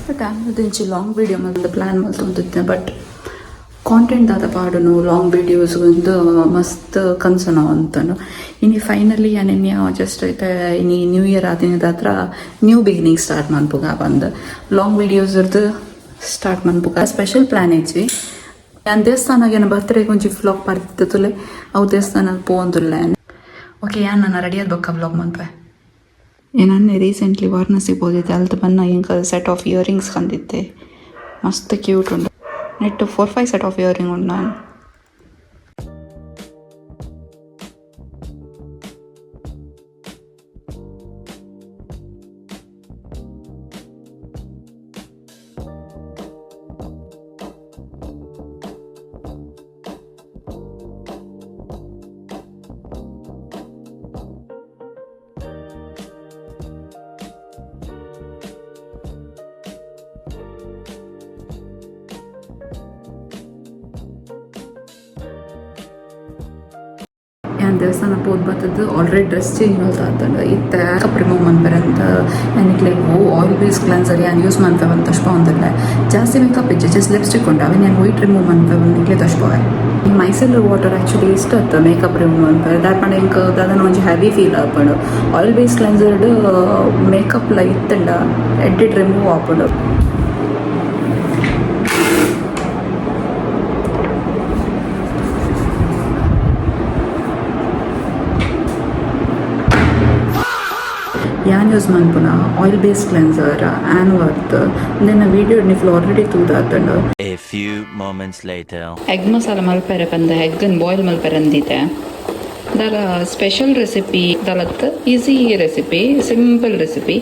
But ಆಮೇಲೆ long video ಮತ್ತು plan ಮಾಡ್ತಿದ್ದೆ. ಬಟ್ ಕಾಂಟೆಂಟ್ ಆದ ಪಾಡುನು ಲಾಂಗ್ ವೀಡಿಯೋಸ್ ಒಂದು ಮಸ್ತ್ ಕನ್ಸನ ಅಂತನು ಇನ್ನು ಫೈನಲಿ ಅನನ್ಯ ಜಸ್ಟ್ ಐತೆ ಇನ್ನು ನ್ಯೂ ಇಯರ್ ಆದಿನದ ಹತ್ರ ನ್ಯೂ ಬಿಗಿನಿಂಗ್ ಸ್ಟಾರ್ಟ್ ಮಾಡ್ಬೋಗ ಬಂದು ಲಾಂಗ್ ವೀಡಿಯೋಸ್ ಇರ್ದು ಸ್ಟಾರ್ಟ್ ಮಾಡ್ಬೋಗ ಸ್ಪೆಷಲ್ ಪ್ಲ್ಯಾನ್ ಇಜ್ಜಿ ನಾನು ದೇವಸ್ಥಾನಕ್ಕೆ ಏನು ಬರ್ತ್ಡೇಗೆ ಒಂಚಿ ವ್ಲಾಗ್ ಬರ್ತಿತ್ತಲೆ ಅವು ದೇವಸ್ಥಾನಕ್ಕೆ ಪೋಂದಿಲ್ಲ. ಓಕೆ ನಾನು ರೆಡಿ ಆದ ಬೊಕ್ಕ ವ್ಲಾಗ್ ಮಾಡ್ಪೆ. ನಾನು ರೀಸೆಂಟ್ಲಿ ವಾರಣಾಸಿಗೆ ಹೋಗಿದ್ದೆ. ಅಲ್ದು ಬನ್ನ ಹಿಂಗೆ ಸೆಟ್ ಆಫ್ ಇಯರಿಂಗ್ಸ್ ಕಂದಿದ್ದೆ, ಮಸ್ತ್ ಕ್ಯೂಟ್ ಉಂಟು. ನೆಟ್ಟು 4-5 ಸೆಟ್ ಆಫ್ ಇಯರಿಂಗ್ ಉಂಟು ನಾನು. ನಾನು ದೇವಸ್ಥಾನಕ್ಕೆ ಹೋದ್ ಬರ್ತದ್ದು ಆಲ್ರೆಡಿ ಡ್ರೆಸ್ ಚೇಂಜ್ ಮಾಡ್ತಾ ಇರ್ತದೆ. ಇತ್ತ ಮೇಕಪ್ ರಿಮೂವ್ ಮಾಡ್ಬಾರಂತ ನನಗೆ ಲೈಕ್ ಆಯಿಲ್ ಬೇಸ್ ಕ್ಲೆನ್ಸರ್ ನಾನು ಯೂಸ್ ಮಾಡ್ತೇವಂತ ತಷ್ಪ ಒಂದಿಲ್ಲ. ಜಾಸ್ತಿ ಮೇಕಪ್ ಇಜ್ಜೆ ಜಸ್ಟ್ ಲಿಪ್ಸ್ಟಿಕ್ ಉಂಟು ಅವೇ ನಾನು ವೈಟ್ ರಿಮೂವ್ ಮಾಡ್ತೇವೆ ತಷ್ಪವೆ. ಈ ಮೈಸೆಲ್ಲರ್ ವಾಟರ್ ಆ್ಯಕ್ಚುಲಿ ಇಷ್ಟ ಇತ್ತು ಮೇಕಪ್ ರಿಮೂವ್ ಮಾಡ್ತಾರೆ ದಾಟ್ ಮಾಡಿ ಹಿಂಗೆ ಅದನ್ನು ಒಂಚು ಹೆವಿ ಫೀಲ್ ಆಗ್ಬಿಡು. ಆಯಿಲ್ ಬೇಸ್ ಕ್ಲೆನ್ಸರ್ಡ್ ಮೇಕಪ್ಲ ಇತ್ತಂಡ ಎಡ್ಡಿಟ್ ರಿಮೂವ್ ಆಗ್ಬಿಡು. ಯಾನ್ ಯೂಸ್ ಮಾಡ್ಪುನ ಆಯಿಲ್ ಬೇಸ್ ಕ್ಲೆನ್ಸರ್ ಆ್ಯನ್ ವರ್ತ್ ನನ್ನ ವೀಡಿಯೋ ನೀವು ಆಲ್ರೆಡಿ ತೂದಾತಂಡು. A few moments later. Egg masala ಮಲ್ಪೆರೆ ಬಂದ ಎಗ್ಗನ್ನು ಬಾಯ್ಲ್ ಮಲ್ಪೆರೆ ಅಂದಿದ್ದೆ. ದರ ಸ್ಪೆಷಲ್ ರೆಸಿಪಿ ದಲತ್ easy recipe simple recipe.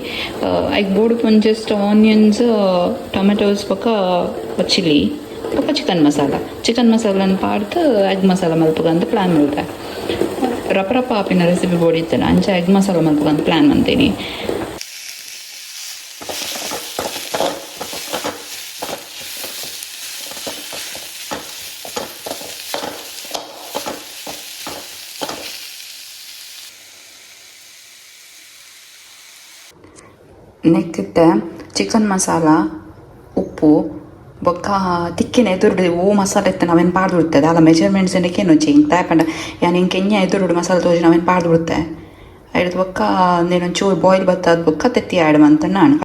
Egg ಬೋರ್ಡ್ ಜಸ್ಟ್ ಆನಿಯನ್ಸ್ ಟೊಮೆಟೊಸ್ ಪಕ್ಕ ಚಿಲ್ಲಿ ಪಕ್ಕ ಚಿಕನ್ ಮಸಾಲನ ಪಾಡ್ದು ಎಗ್ ಮಸಾಲ ಮಲ್ಪಗ ಅಂತ ಪ್ಲ್ಯಾನ್ ಮಾಡಿದೆ. ರಪ್ಪ ಆಪಿನ ರೆಸಿಪಿ ಬೋಡಿತ್ತೇನೆ ಅಂಚೆ ಎಗ್ ಮಸಾಲ ಮಲ್ಪಗ ಅಂತ ಪ್ಲ್ಯಾನ್ ಮಾಡ್ತೀನಿ. ನೆಕ್ಕಿತ್ತೆ ಚಿಕನ್ ಮಸಾಲ ಉಪ್ಪು ಬೊಕ್ಕ ತಿಕ್ಕಿನ ಎದುರುಡು ಓ ಮಸಾಲೆ ಇತ್ತು ನಾವೇನು ಪಾಡ್ದು ಬಿಡ್ತದೆ ಅಲ್ಲ ಮೆಜರ್ಮೆಂಟ್ಸ್ ಏನಕ್ಕೇನು ಚೇಂಜ್ ತಾಯಪಂಡ ಯಾನು ಹಿಂಗೆ ಕೆಂಜ ಎದುರುಡು ಮಸಾಲೆ ತೋಜಿ ನಾವೇನು ಪಾಡ್ದು ಬಿಡುತ್ತೆ ಹಿಡಿದು ಬೊಕ್ಕ ನೀನೊಂದು ಚೂರು ಬಾಯ್ಲ್ ಬತ್ತಾದ ಬೊಕ್ಕ ತೆತ್ತಿ ಆ್ಯಡ್ ಅಂತ ನಾನು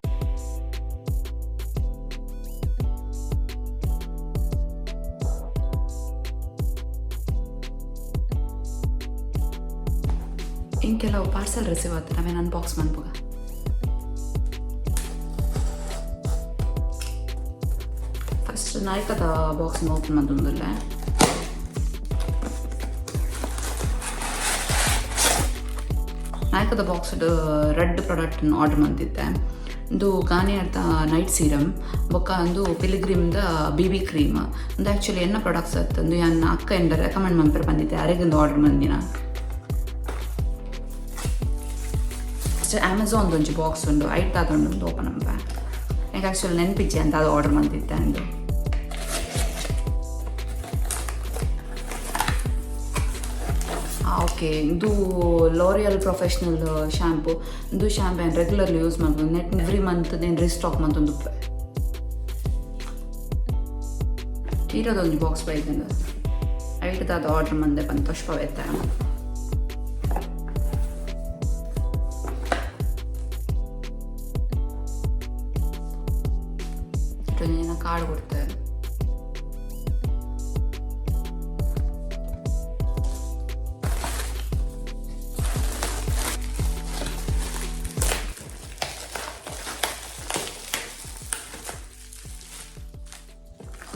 ಹಿಂಗೆ ಕೆಲವು ಪಾರ್ಸಲ್ ರಿಸೀವ್ ಆಗ್ತದೆ ನಾವೇನು ಅನ್ಬಾಕ್ಸ್ ಮಾಡ್ಬೋಗ. ಫಸ್ಟ್ ನಾಯ್ಕದ ಬಾಕ್ಸ್ನ ಓಪನ್ ಮಾಡೋದಿಲ್ಲ. ನಾಯ್ಕದ ಬಾಕ್ಸ್ದು ರೆಡ್ ಪ್ರಾಡಕ್ಟನ್ನು ಆರ್ಡರ್ ಮಾಡಿದ್ದೆ. ಇದು ಗಾರ್ನಿಯರ್ದ ನೈಟ್ ಸೀರಮ್ ಬೊಕ್ಕ ಒಂದು ಪಿಲಿಗ್ರಿಮ್ದ BB ಕ್ರೀಮ್ ಒಂದು ಆ್ಯಕ್ಚುಲಿ ಎನ್ನ ಪ್ರಾಡಕ್ಟ್ಸ್ ಆಗ್ತಂದು ನನ್ನ ಅಕ್ಕ ಎಂದ ರೆಕಮೆಂಡ್ ಮಾಡ್ತಾರೆ ಬಂದಿದ್ದೆ ಯಾರಿಗೊಂದು ಆರ್ಡರ್ ಮಾಡಿನ. ಅಮೆಝಾನ್ದು ಒಂಚು ಬಾಕ್ಸ್ ಉಂಟು ಐಟ್ ಅದೊಂದು ಓಪನ್ ಅಂಪ ನನಗೆ ಆ್ಯಕ್ಚುಲಿ ನೆನಪಿಚ್ಚೆ ಅಂತ ಅದು ಆರ್ಡರ್ ಮಾಡಿದ್ದೆ. ಅಂದು ಓಕೆ ಇದು ಲೋರಿಯಲ್ ಪ್ರೊಫೆಷ್ನಲ್ ಶ್ಯಾಂಪು. ಇದು ಶ್ಯಾಂಪು ಏನು ರೆಗ್ಯುಲರ್ಲಿ ಯೂಸ್ ಮಾಡ್ಬೋದು. ನೆಟ್ ಎವ್ರಿ ಮಂತ್ ಏನು ರೀಸ್ಟಾಕ್ ಮಾಡ್ತೊಂದು ಇರೋದೊಂದು ಬಾಕ್ಸ್ ಬೈದಂದು ಐಟ್ದು ಅದು ಆರ್ಡರ್ ಮಾಡಿದೆ ಬಂದು ತಷ್ಪವೈತೆ. ಕಾರ್ಡ್ ಕೊಡ್ತಾರೆ.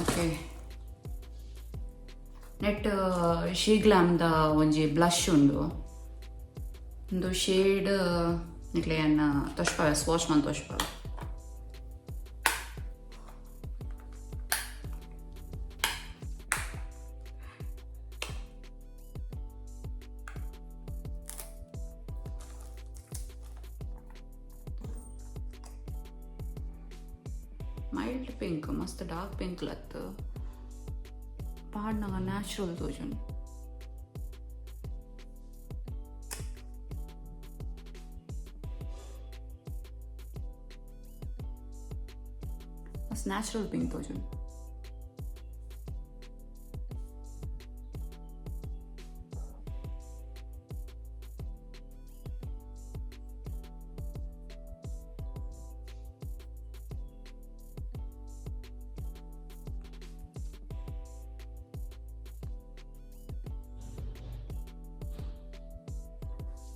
ಓಕೆ ನೆಟ್ ಶೀಗ್ಲಾಮ್ದ ಒಂಜಿ ಬ್ಲಷ್ ಉಂಡು ಒಂದು ಶೇಡ್ ಇಟ್ಲೆ ಅನ್ನ ತೋಷ್ಪಾವೆ ಸ್ವಾಶ್ ಮಾಡಿ ತೋಷ್ಪಾವೆ. ಮೈಲ್ಡ್ ಪಿಂಕ್ ಮಸ್ತ್ ಡಾರ್ಕ್ ಪಿಂಕ್ ಲತ್ತು ಪಾಡ್ನಾಗ ನ್ಯಾಚುರಲ್ ತೋಜುನ್. ಮಸ್ತ್ ನ್ಯಾಚುರಲ್ ಪಿಂಕ್ ತೋಜುಂಡು.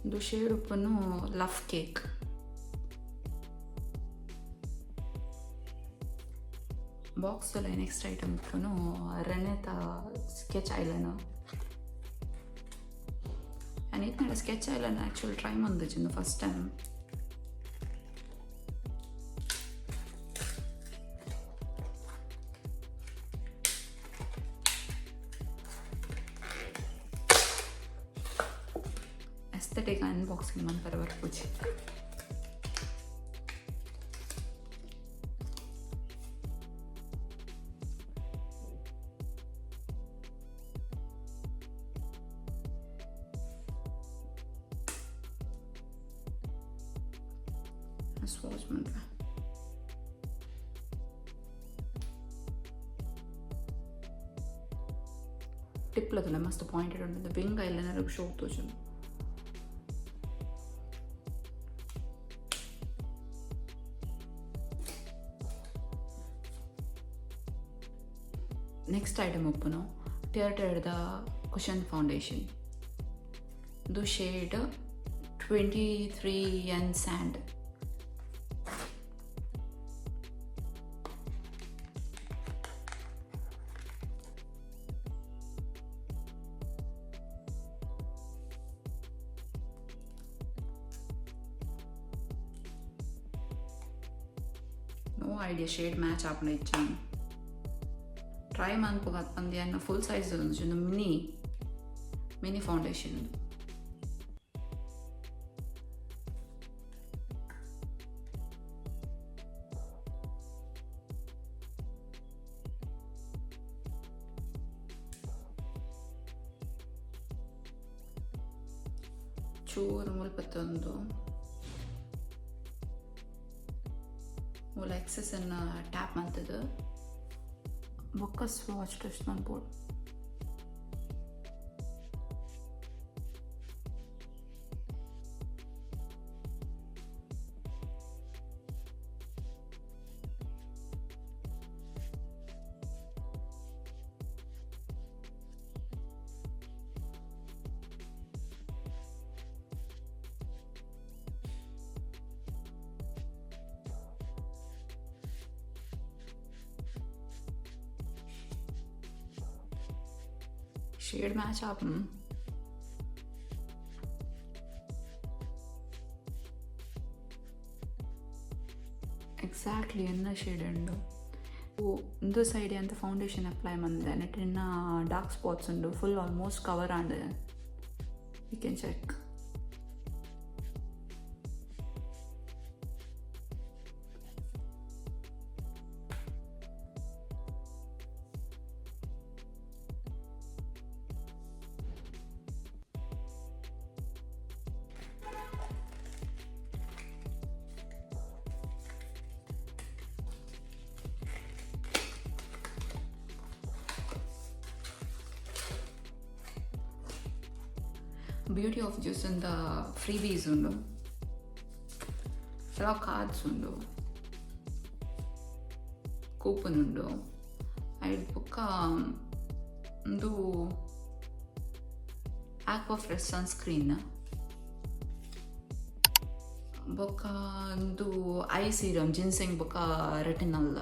ಒಂದು ಶೇಡ್ ಉಪ್ಪನ್ನು ಲವ್ ಕೇಕ್. ಬಾಕ್ಸಲ್ಲಿ ನೆಕ್ಸ್ಟ್ ಐಟಮ್ ಉಪ್ಪನು ರೆನೆತ ಸ್ಕೆಚ್ ಐಲೈನರ್. ನಾನು ಇತ್ತನಾಡ ಸ್ಕೆಚ್ ಐಲೈನರ್ ಆ್ಯಕ್ಚುಲಿ ಟ್ರೈ ಮಾಡಿದ್ದು ಫಸ್ಟ್ ಟೈಮ್. ಎಸ್ಥೆಟಿಕ್ ಅನ್ಬಾಕ್ಸಿಂಗ್ ಮಾಡ್ತಾರೆ ಬರ್ಪೂಜಿ. ಸ್ವಾಚ್ ಮಾಡ್ರೆ ಟಿಪ್ಲದಲ್ಲ ಮಸ್ತ್ ಪಾಯಿಂಟೆಡ್ ಉಂಟು. ವಿಂಗ್ ಐಲೈನರ್ ಶೋ ತೋಜುಂಡು. ನೆಕ್ಸ್ಟ್ ಐಟಮ್ ಉಪ್ಪುನು ಟೇರ್ಟೆಡ್ದ ಕುಷನ್ ಫೌಂಡೇಶನ್. ಇದು shade 23N sand. No idea shade match ಆಪಣ ಇಚ್ಚಾನು. ಟ್ರೈ ಮಾಡ್ಕೋದು ಪಂದ್ಯ ಫುಲ್ ಸೈಜ್ ಒಂದು ಮಿನಿ ಫೌಂಡೇಶನ್. ಚೂರು ಮುಲ್ಪತ್ತೊಂದು ಮೂಲ ಎಕ್ಸಸನ್ನು ಟ್ಯಾಪ್ ಮಾಡ್ತದೆ. ಬೊಕ್ಕ ಸ್ವಾಚ್ ಟೆಸ್ಟ್ ಮಾಡ್ಬೋದು. షేడ్ మ్యాచ్ ఆపం. ಎಕ್ಸಾಕ್ಟ್ಲಿ ಎನ್ನ ಶೇಡ್ ಉಂಡು. ಒಂದು ಸೈಡ್ ಅಂತ ಫೌಂಡೇಶನ್ ಅಪ್ಲೈ ಮಾಡಿದೆ ನೆಟ್ಟಿನ ಡಾರ್ಕ್ ಸ್ಪಾಟ್ಸ್ ಉಂಡು. Full almost cover and you can check. Beauty of Joseon ಅಂತ ಫ್ರೀಬೀಸ್ ಉಂಡು. ಕೆಲವು ಕಾರ್ಡ್ಸ್ ಉಂಡು, ಕೂಪನ್ ಉಂಡು. ಐದು ಬೊಕ್ಕ ಒಂದು ಆಕ್ವಾ ಫ್ರೆಶ್ ಸನ್ಸ್ಕ್ರೀನ್, ಬೊಕ್ಕ ಒಂದು ಐ ಸೀರಮ್ ಜಿನ್ಸೆಂಗ್ ಬೊಕ್ಕ ರೆಟಿನಲ್.